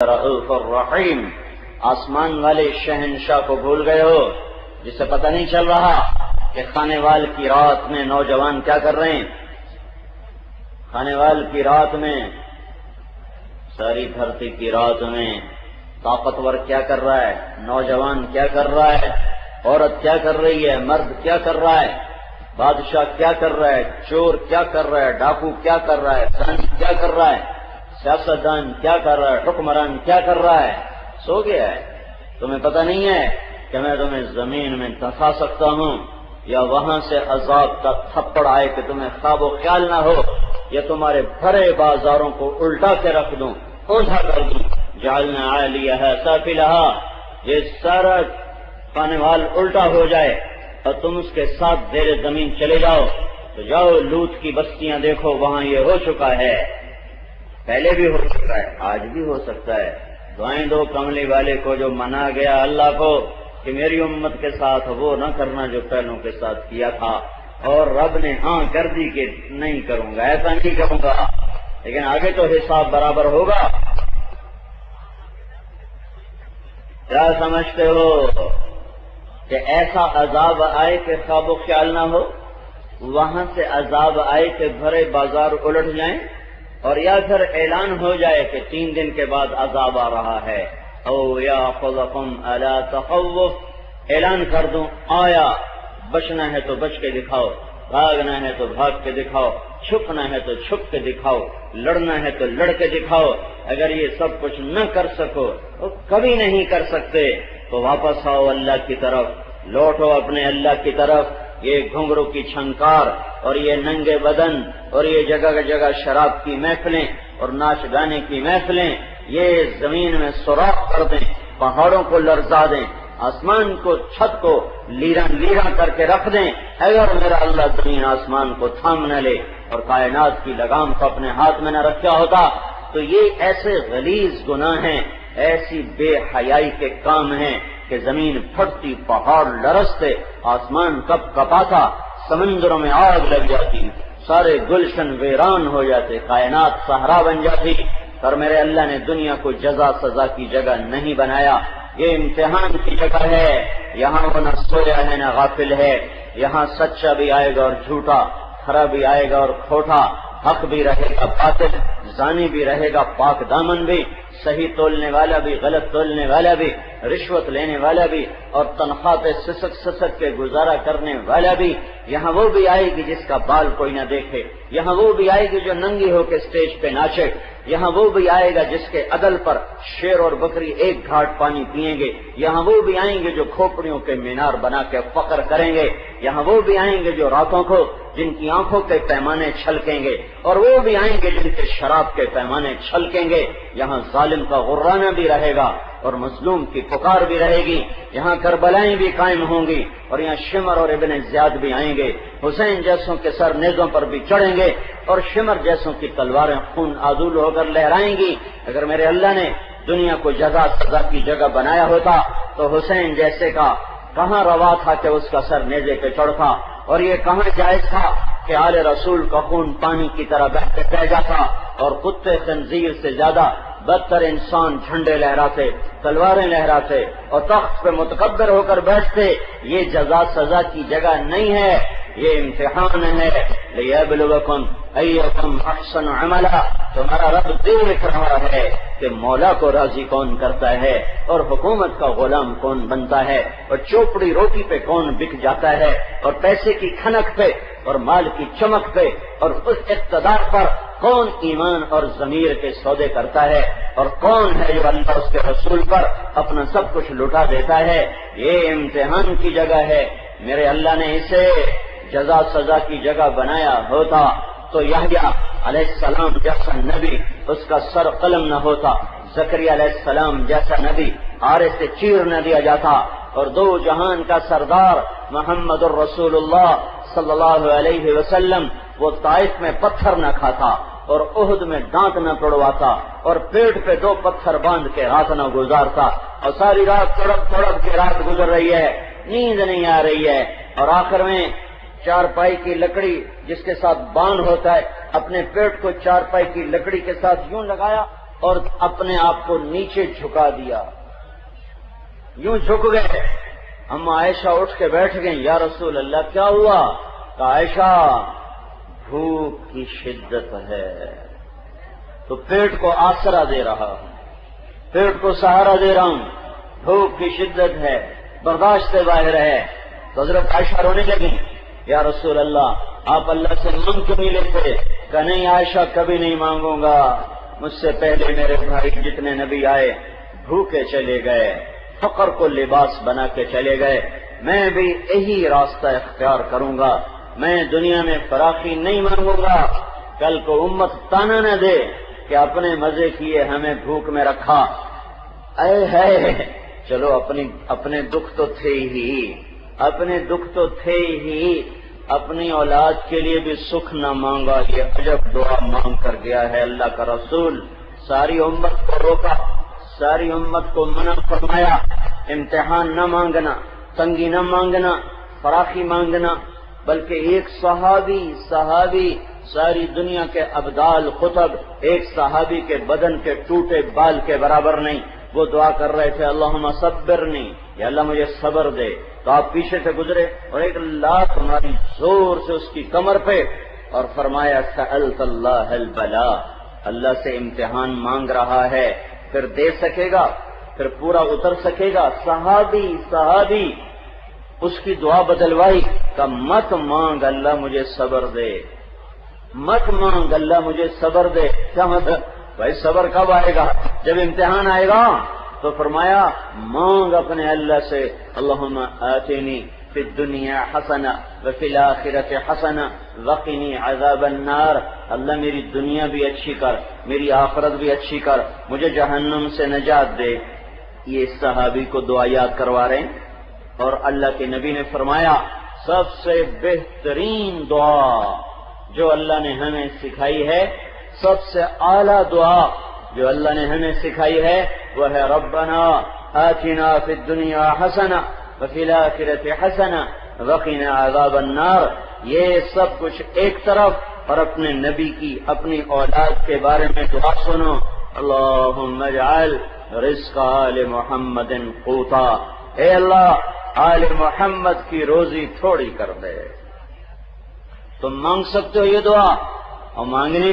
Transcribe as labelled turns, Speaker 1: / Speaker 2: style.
Speaker 1: رؤوف الرحیم، آسمان والے شہنشاہ کو بھول گئے ہو جسے پتہ نہیں چل رہا کہ کھانے وال کی رات میں نوجوان کیا کر رہے ہیں؟ کھانے وال کی رات میں، ساری دھرتی کی رات میں طاقتور کیا کر رہا ہے، نوجوان کیا کر رہا ہے، عورت کیا کر رہی ہے، مرد کیا کر رہا ہے، بادشاہ کیا کر رہا ہے، چور کیا کر رہا ہے، ڈاکو کیا کر رہا ہے، زانی کیا کر رہا ہے، سیاستدان کیا کر رہا ہے، حکمران کیا کر رہا ہے، سو گیا ہے۔ تمہیں پتہ نہیں ہے کہ میں تمہیں زمین میں دفا سکتا ہوں، یا وہاں سے عذاب کا تھپڑ آئے کہ تمہیں خواب و خیال نہ ہو، یا تمہارے بھرے بازاروں کو الٹا کے رکھ دوں، اوندھا کر دوں۔ جعلنا عالیہا سافلہا، یہ سارا کھانے وال الٹا ہو جائے اور تم اس کے ساتھ زیر زمین چلے جاؤ، تو جاؤ لوط کی بستیاں دیکھو، وہاں یہ ہو چکا ہے، پہلے بھی ہو سکتا ہے، آج بھی ہو سکتا ہے۔ دعائیں دو کملی والے کو جو منا گیا اللہ کو کہ میری امت کے ساتھ وہ نہ کرنا جو پہلوں کے ساتھ کیا تھا، اور رب نے ہاں کر دی کہ نہیں کروں گا، ایسا نہیں کروں گا، لیکن آگے تو حساب برابر ہوگا۔ کیا سمجھتے ہو کہ ایسا عذاب آئے کہ خواب و خیال نہ ہو، وہاں سے عذاب آئے کہ بھرے بازار الٹ جائیں، اور یا پھر اعلان ہو جائے کہ 3 دن کے بعد عذاب آ رہا ہے، او یاخذکم الا تخوف، اعلان کر دوں آیا، بچنا ہے تو بچ کے دکھاؤ، بھاگنا ہے تو بھاگ کے دکھاؤ، چھپنا ہے تو چھپ کے دکھاؤ، لڑنا ہے تو لڑ کے دکھاؤ۔ اگر یہ سب کچھ نہ کر سکو، تو کبھی نہیں کر سکتے، تو واپس آؤ اللہ کی طرف، لوٹو اپنے اللہ کی طرف۔ یہ گھنگرو کی چھنکار اور یہ ننگے بدن اور یہ جگہ جگہ شراب کی محفلیں اور ناچ گانے کی محفلیں، یہ زمین میں سوراخ کر دیں، پہاڑوں کو لرزا دیں، آسمان کو، چھت کو لیراں کر کے رکھ دیں، اگر میرا اللہ زمین آسمان کو تھام نہ لے اور کائنات کی لگام کو اپنے ہاتھ میں نہ رکھا ہوتا، تو یہ ایسے غلیظ گناہ ہیں، ایسی بے حیائی کے کام ہیں کہ زمین پھٹتی، پہاڑ لرزتے، آسمان کپ کپاتا، سمندروں میں آگ لگ جاتی، سارے گلشن ویران ہو جاتے، کائنات صحرا بن جاتی۔ پر میرے اللہ نے دنیا کو جزا سزا کی جگہ نہیں بنایا، یہ امتحان کی جگہ ہے۔ یہاں وہ نہ سویا ہے نہ غافل ہے، یہاں سچا بھی آئے گا اور جھوٹا، کھرا بھی آئے گا اور کھوٹا، حق بھی رہے گا باطل، زانی بھی رہے گا پاک دامن بھی، صحیح تولنے والا بھی، غلط تولنے والا بھی، رشوت لینے والا بھی، اور تنخواہ پہ سسک کے گزارا کرنے والا بھی۔ یہاں وہ بھی آئے گی جس کا بال کوئی نہ دیکھے، یہاں وہ بھی آئے گی جو ننگی ہو کے اسٹیج پہ ناچے، یہاں وہ بھی آئے گا جس کے عدل پر شیر اور بکری ایک گھاٹ پانی پئیں گے، یہاں وہ بھی آئیں گے جو کھوپڑیوں کے مینار بنا کے فخر کریں گے، یہاں وہ بھی آئیں گے جو راتوں کو جن کی آنکھوں کے پیمانے چھلکیں گے، اور وہ بھی آئیں گے جن کے شراب کے پیمانے چھلکیں گے۔ یہاں ظالم کا غرانہ بھی رہے گا اور مظلوم کی پکار بھی رہے گی، یہاں کربلائیں بھی قائم ہوں گی، اور یہاں شمر اور ابن زیاد بھی آئیں گے، حسین جیسوں کے سر نیزوں پر بھی چڑھیں گے، اور شمر جیسوں کی تلواریں خون آذول ہو کر لہرائیں گی۔ اگر میرے اللہ نے دنیا کو جزا سزا کی جگہ بنایا ہوتا تو حسین جیسے کا کہاں روا تھا کہ اس کا سر نیزے پہ چڑھتا، اور یہ کہاں جائز تھا کہ آل رسول کا خون پانی کی طرح بہ جاتا، اور کتے خنزیر سے زیادہ بدتر انسان جھنڈے لہراتے، تلواریں لہراتے اور تخت پہ متکبر ہو کر بیٹھتے۔ یہ جزا سزا کی جگہ نہیں ہے، یہ امتحان ہے۔ لیبلوکم ایکم احسن عملا، تمہارا رب دیکھ رہا ہے کہ مولا کو راضی کون کرتا ہے اور حکومت کا غلام کون بنتا ہے، اور چوپڑی روٹی پہ کون بک جاتا ہے، اور پیسے کی کھنک پہ اور مال کی چمک پہ اور اس اقتدار پر کون ایمان اور ضمیر کے سودے کرتا ہے، اور کون ہے جو اللہ اس کے رسول پر اپنا سب کچھ لٹا دیتا ہے۔ یہ امتحان کی جگہ ہے۔ میرے اللہ نے اسے جزا سزا کی جگہ بنایا ہوتا تو یحییٰ علیہ السلام جیسا نبی اس کا سر قلم نہ ہوتا، زکریا علیہ السلام جیسا نبی آرے سے چیر نہ دیا جاتا، اور 2 جہان کا سردار محمد الرسول اللہ صلی اللہ علیہ وسلم وہ طائف میں پتھر نہ کھاتا اور احد میں دانت نہ توڑواتا اور پیٹ پہ 2 پتھر باندھ کے رات نہ گزارتا، اور ساری رات تڑپ کے رات گزر رہی ہے، نیند نہیں آ رہی ہے، اور آخر میں چارپائی کی لکڑی جس کے ساتھ باندھ ہوتا ہے، اپنے پیٹ کو چارپائی کی لکڑی کے ساتھ یوں لگایا اور اپنے آپ کو نیچے جھکا دیا، یوں جھک گئے۔ اما عائشہ اٹھ کے بیٹھ گئیں، یا رسول اللہ کیا ہوا؟ کہ عائشہ بھوک کی شدت ہے، تو پیٹ کو آسرا دے رہا ہوں، پیٹ کو سہارا دے رہا ہوں، بھوک کی شدت ہے، برداشت سے باہر ہے۔ تو حضرت عائشہ رونے لگیں، یا رسول اللہ آپ اللہ سے مانگ کیوں نہیں لیتے؟ کہ نہیں عائشہ کبھی نہیں مانگوں گا، مجھ سے پہلے میرے بھائی جتنے نبی آئے بھوکے چلے گئے، فقر کو لباس بنا کے چلے گئے، میں بھی یہی راستہ اختیار کروں گا، میں دنیا میں فراخی نہیں مانگوں گا، کل کو امت تانا نہ دے کہ اپنے مزے کیے ہمیں بھوک میں رکھا۔ اے ہے چلو اپنے دکھ تو تھے ہی، اپنے دکھ تو تھے ہی، اپنی اولاد کے لیے بھی سکھ نہ مانگا، یہ عجب دعا مانگ کر گیا ہے اللہ کا رسول۔ ساری امت کو روکا، ساری امت کو منع فرمایا، امتحان نہ مانگنا، تنگی نہ مانگنا، فراخی مانگنا، بلکہ ایک صحابی ساری دنیا کے ابدال قطب ایک صحابی کے بدن کے ٹوٹے بال کے برابر نہیں، وہ دعا کر رہے تھے اللہم صبرنی، یا اللہ مجھے صبر دے، تو آپ پیچھے سے گزرے اور ایک لات ہماری زور سے اس کی کمر پہ، اور فرمایا سألت اللہ البلا، اللہ سے امتحان مانگ رہا ہے، پھر دے سکے گا، پھر پورا اتر سکے گا۔ صحابی اس کی دعا بدلوائی کہ مت مانگ اللہ مجھے صبر دے، مت مانگ اللہ مجھے صبر دے۔ کیا مطلب؟ بھائی صبر کب آئے گا؟ جب امتحان آئے گا۔ تو فرمایا مانگ اپنے اللہ سے اللہم آتنی فی الدنیا حسنہ وفی الآخرۃ حسنہ وقنی عذاب النار، اللہ میری دنیا بھی اچھی کر، میری آخرت بھی اچھی کر، مجھے جہنم سے نجات دے۔ یہ صحابی کو دعا یاد کروا رہے ہیں، اور اللہ کے نبی نے فرمایا سب سے بہترین دعا جو اللہ نے ہمیں سکھائی ہے، سب سے اعلیٰ دعا جو اللہ نے ہمیں سکھائی ہے، وہ ہے ربنا آتنا فی الدنیا حسنہ وفی الآخرۃ حسنہ وقنا عذاب النار۔ یہ سب کچھ ایک طرف، اور اپنے نبی کی، اپنی اولاد کے بارے میں دعا سنو، اللہم اجعل رزق آل محمد قوتا، اے اللہ آل محمد کی روزی تھوڑی کر دے۔ تم مانگ سکتے ہو یہ دعا، اور مانگنی بھی